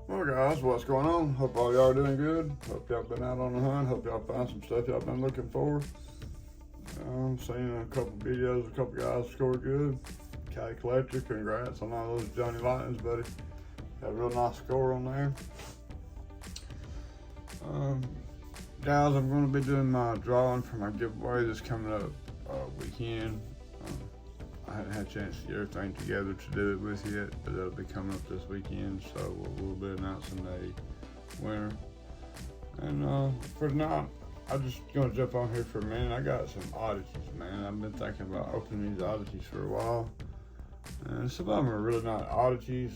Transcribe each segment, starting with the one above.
Well guys, what's going on? Hope all y'all are doing good. Hope y'all been out on the hunt. Hope y'all found some stuff y'all been looking for. Seen a couple videos, a couple guys scored good. Cat Collector, congrats on all those Johnny Lightnings, buddy. Got a real nice score on there. Guys, I'm going to be doing my drawing for my giveaway that's coming up weekend. I haven't had a chance to get everything together to do it with yet, but that'll be coming up this weekend, so we'll be announcing a winner. And for tonight, I'm just gonna jump on here for a minute. I got some oddities, man. I've been thinking about opening these oddities for a while, and some of them are really not oddities.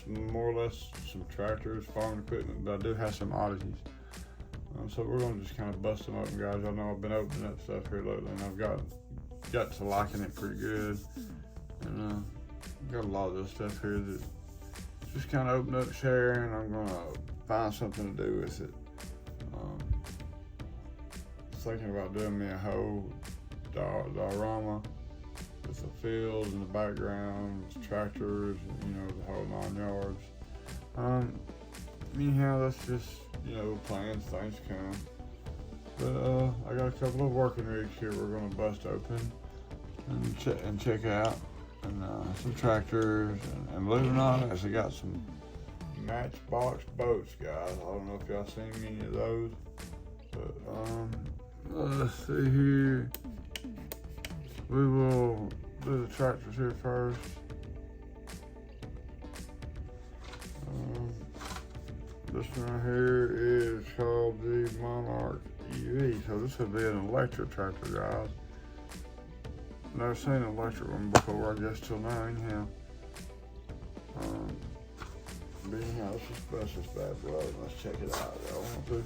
More or less some tractors, farm equipment, but I do have some oddities. So we're gonna just kind of bust them open, guys. I know I've been opening up stuff here lately, and I've got to liking it pretty good, and got a lot of this stuff here that just kind of open up, share, and I'm gonna find something to do with it. Thinking about doing me a whole diorama with the fields in the background, tractors, and the whole 9 yards. Anyhow, that's just plans, things come. But I got a couple of working rigs here we're gonna bust open and check out, and some tractors, and believe it or not, I actually got some matchbox boats, guys. I don't know if y'all seen any of those, but let's see here. We will do the tractors here first. This one right here is called the Monarch EV. So this would be an electric tractor, guys. Never seen an electric one before, I guess, till now, anyhow. But anyhow, let's just bust this bad boy and let's check it out, y'all want to.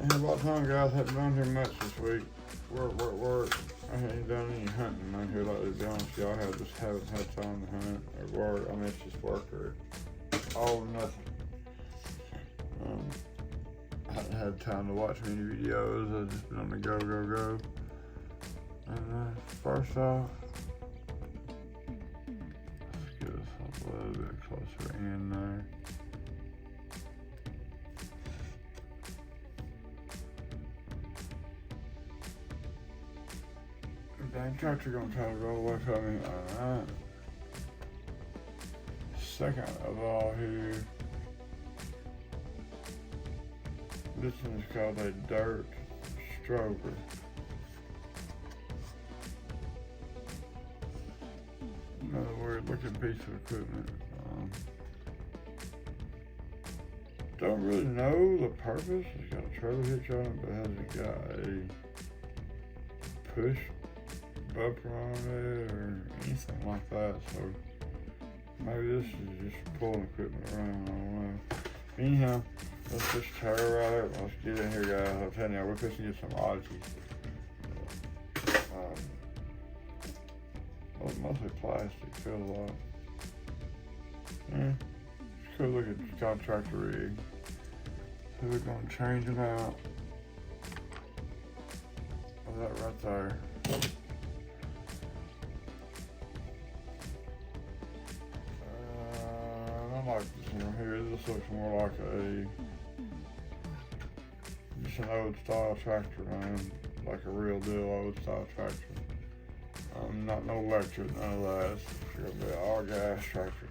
Ain't had a lot of time, guys. Haven't done here much this week. Work. I ain't done any hunting out here lately, to be honest with y'all. I just haven't had time to hunt or work. I mean, it's just work or all or nothing. I haven't had time to watch many videos. I've just been on the go. And first off, let's get us a little bit closer in there. Dang tractor gonna try to roll away from me. Alright. Second of all here, this one is called a dirt stroker. Another weird looking piece of equipment. Don't really know the purpose. It's got a trailer hitch on it, but hasn't got a push bumper on it or anything like that, so maybe this is just pulling equipment around, I don't know. Anyhow, let's just tear right up. Let's get in here, guys. I'm telling you, we're fixing to get some oddities. Mostly plastic, feels like. It's cool looking contractor rig. So we're gonna change them out. Oh, that right there. I like this one here. This looks more like just an old style tractor, man. Like a real deal old style tractor. Not no electric, none of that. It's gonna be an all gas tractor.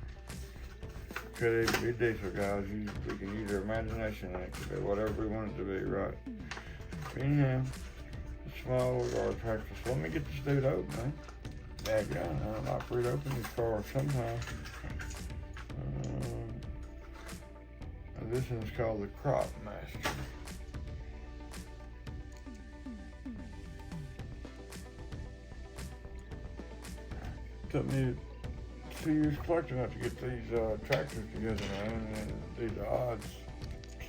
Could even be diesel, guys. We can use our imagination and it could be whatever we want it to be, right? Anyhow, a small little guard tractor. So let me get this dude open, man. Daggone, I'd like for you to open this car sometime. This one's called the Crop Master. Took me 2 years collecting up to get these tractors together, man, and these odds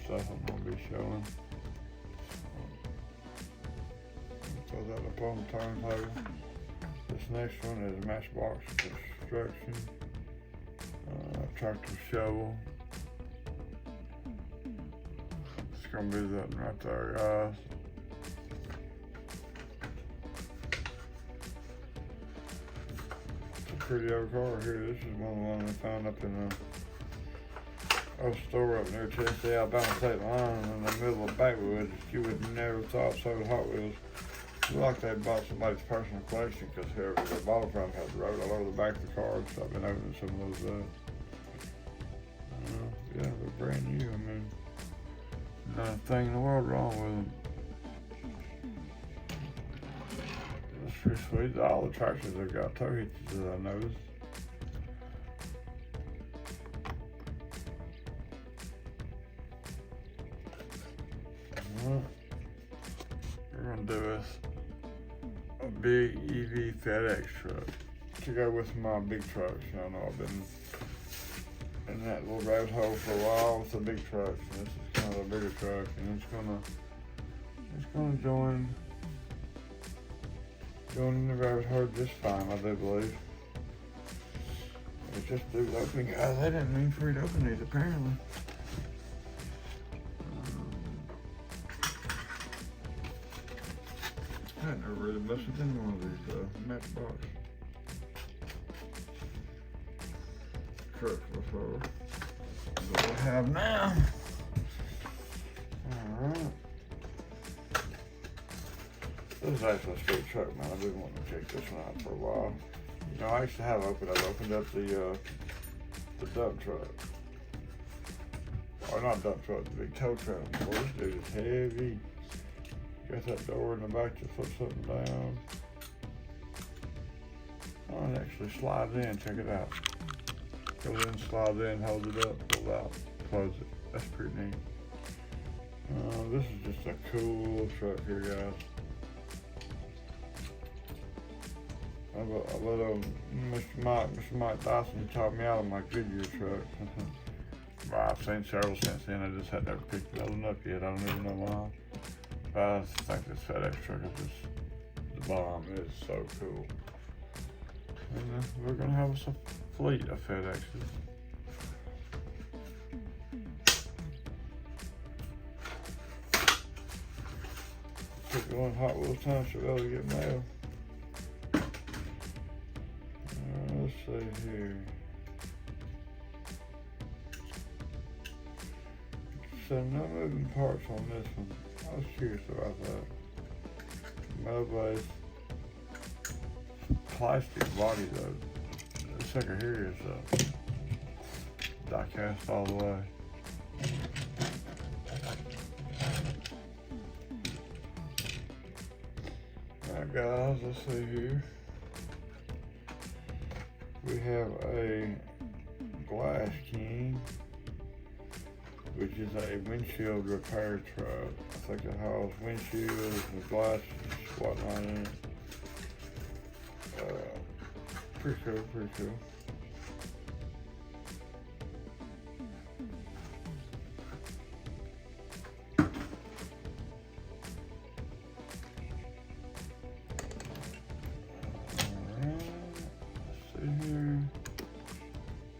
stuff I'm gonna be showing. Throw that up on the turntable. This next one is matchbox construction, tractor shovel. It's gonna be that right there, guys. pretty old car here. This is one of the ones I found up in a store up near Tennessee, Alabama state line in the middle of backwoods. You would never thought so with Hot Wheels. It's like they bought somebody's personal collection because whoever they bought it from had wrote all over the back of the cars. So I've been opening some of those up. Yeah, they're brand new. I mean, not a thing in the world wrong with them. That's pretty sweet. All the tractors have got tow hitches that I noticed. We're gonna do a big EV FedEx truck to go with my big trucks. Y'all know I've been in that little rabbit hole for a while with the big trucks. And this is kind of a bigger truck, and it's gonna join in the rabbit hole just fine, I do believe. It's just the opening, guys. They didn't mean for you to open these apparently. I never really messed with any one of these matchbox trucks before. What we have now. Alright. This is actually a straight truck, man. I've been wanting to check this one out for a while. You know, I actually have opened up the dump truck. Or not dump truck, the big tow truck. Boy, this dude is heavy. Got that door in the back to flip something down. Oh, it actually slides in, check it out. Goes in, slides in, holds it up, pulls out, close it. That's pretty neat. This is just a cool truck here, guys. I let Mr. Mike Dyson taught me out of my Goodyear truck. Well, I've seen several since then. I just had never picked the other one up yet. I don't even know why. But I just think this FedEx truck is just the bomb. It is so cool. And we're gonna have us a fleet of FedExes. Keep going Hot Wheels time to be able to get mail. Let's see here. So no moving parts on this one. I was curious about that. Mobilized plastic body though. This sucker here is diecast all the way. Alright guys, let's see here. We have a Glass King, which is a windshield repair truck. I think it hauls windshields and glass and whatnot in it. Pretty cool, pretty cool.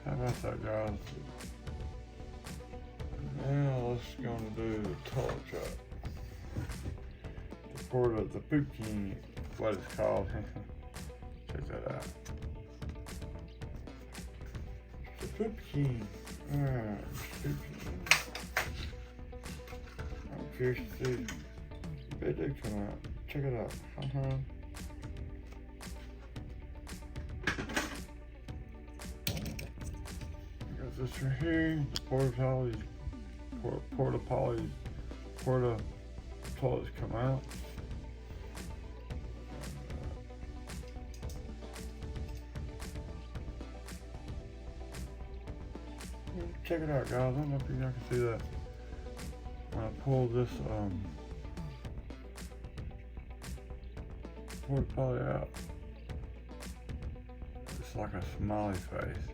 How about that, guys? Now let's go and do the toy truck. The Poop King, what it's called. Check that out. The Poop King. Alright, Poop King. I'm curious to see if they do come out. Check it out. This right here, the porta toilets come out. Check it out, guys. I don't know if y'all can see that. When I pull this porta potty out, it's like a smiley face.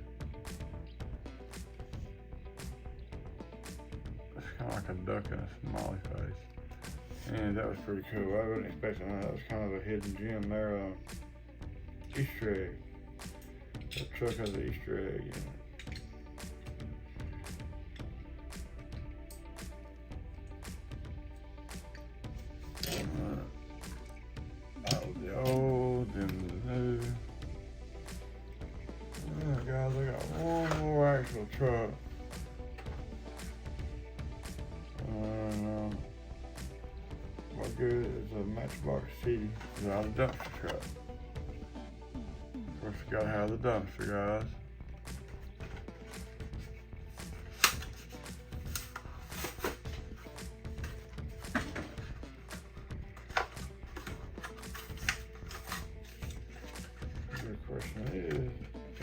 Kind of like a duck and a smiley face. And that was pretty cool. I wasn't expecting that. That was kind of a hidden gem there. Easter egg. That truck has an Easter egg in it. That was the old and the new. guys, I got one more actual truck. And what good is a Matchbox City without a dumpster truck? Of course, you gotta have the dumpster, guys. The question is,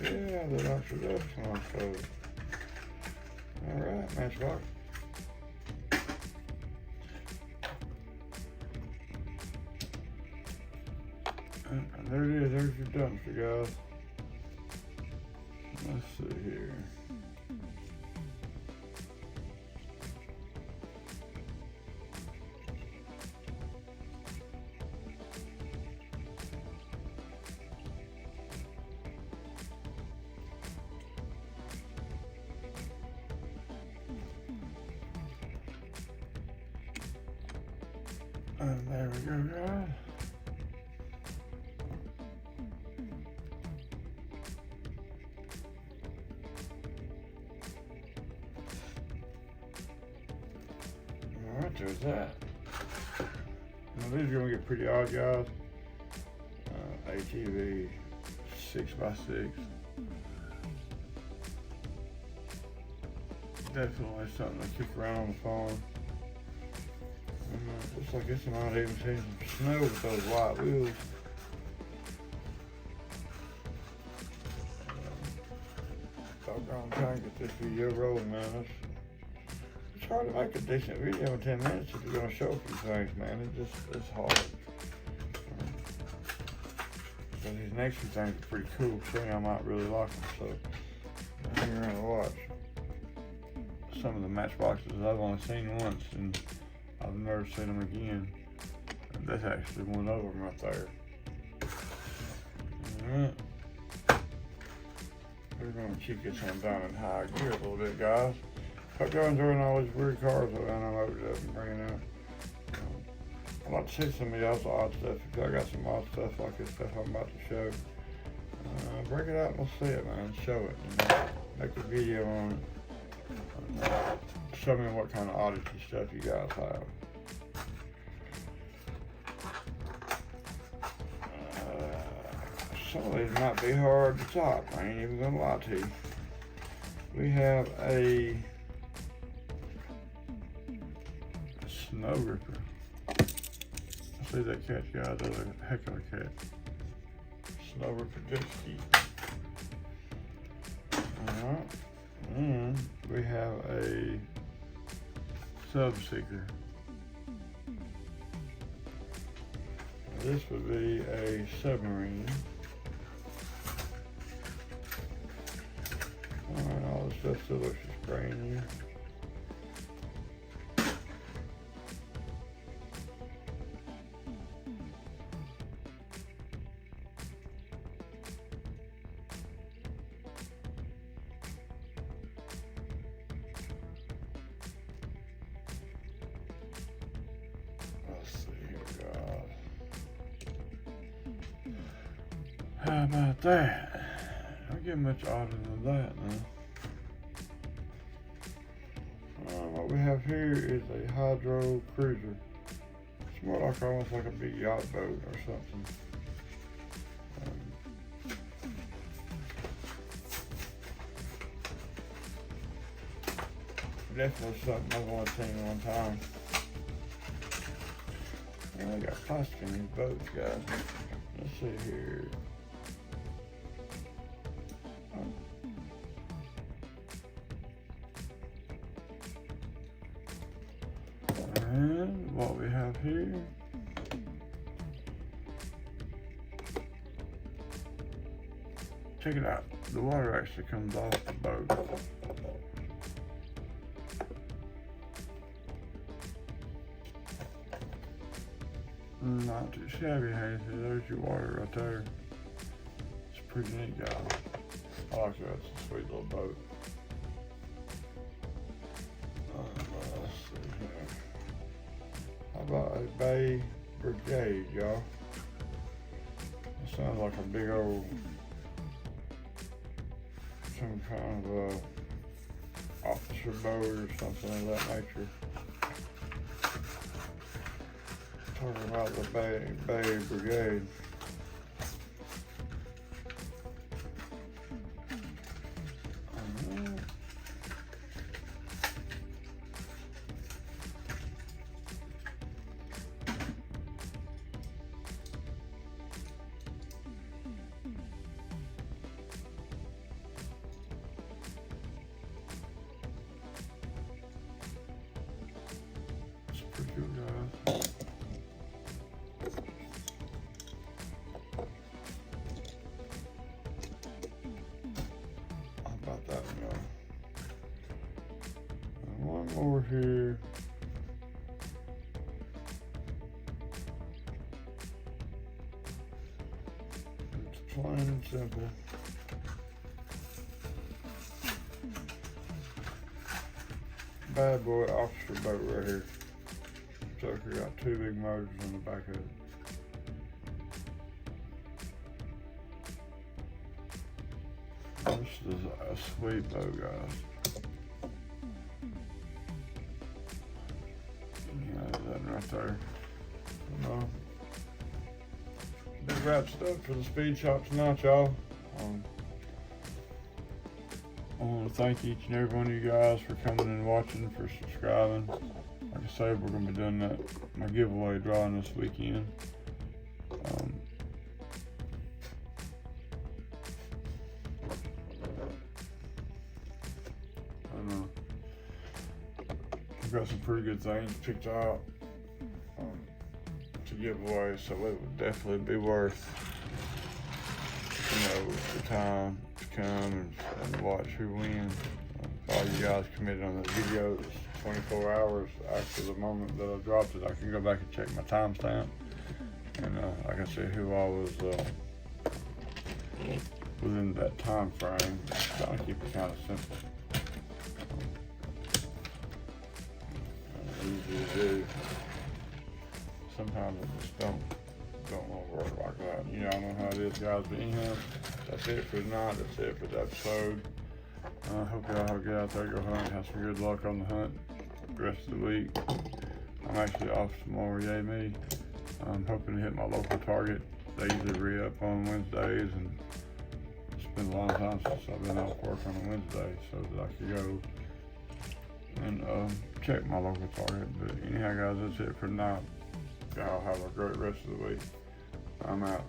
yeah, the dumpster does come off. So, all right, Matchbox. And there it is, there's your dumpster, guys. Let's see here. And there we go, guys. Alright, there's that. Now these are gonna get pretty odd, guys. ATV 6x6. Definitely something to kick around on the farm. Looks like this might even see some snow with those white wheels. I'm trying to get this video rolling, man. It's hard to make a decent video in 10 minutes if you're going to show a few things, man. It's hard. But these next few things are pretty cool. So I might really like them. So you're going to watch some of the Matchboxes I've only seen once, and I've never seen them again. And that's actually one of them right there. Alright. We're going to keep this one down in high gear a little bit, guys. Hope y'all enjoying all these weird cars that I'm loaded up and bringing out. I'd like to see some of y'all's odd stuff. If y'all got some odd stuff like this stuff I'm about to show, bring it out and we'll see it, man. Show it. You know? Make a video on it. Show me what kind of oddity stuff you guys have. Some of these might be hard to top. I ain't even gonna lie to you. We have a snow ripper. See that catch, guys? That's a heck of a catch. Snow ripper jet ski. Alright. And we have a sub seeker. This would be a submarine. Alright, all this stuff still looks just brand new. Let's see here, guys. How about that? Don't get much odder than that now. What we have here is a hydro cruiser. It's more like almost like a big yacht boat or something. Definitely something I've only seen one time. And they got plastic in these boats, guys. Let's see here. And what we have here, check it out. The water actually comes off the boat. Not too shabby, Hazy. There's your water right there. It's pretty neat, guys. I like that. It's a sweet little boat. Let's see here. How about a Bay Brigade, y'all? It sounds like a big old some kind of officer boat or something of that nature. Talking about the Bay Brigade. Pretty good, guys. How about that one, y'all? And one more here. It's plain and simple. Bad boy officer boat right here. Sucker got two big motors on the back of it. This is a sweet boat, guys. Yeah, that right there. Big wrapped up for the speed shop tonight, y'all. I want to thank each and every one of you guys for coming and watching, for subscribing. Like I said, we're going to be doing my giveaway drawing this weekend. We've got some pretty good things picked out to give away, so it would definitely be worth, the time to come and watch who wins. All you guys committed on this video, it's 24 hours after the moment that I dropped it. I can go back and check my timestamp, and I can see who all was within that time frame. Trying to keep it kind of simple. Easy to do. Sometimes I just don't want to work like that. You know, I know how it is, guys. But anyhow, that's it for tonight. That's it for the episode. I hope y'all get out there, go hunt, have some good luck on the hunt the rest of the week. I'm actually off tomorrow, yay me. I'm hoping to hit my local target. They usually re-up on Wednesdays, and it's been a long time since I've been off work on a Wednesday, so that I could go and check my local target. But anyhow, guys, that's it for tonight. Y'all have a great rest of the week. I'm out.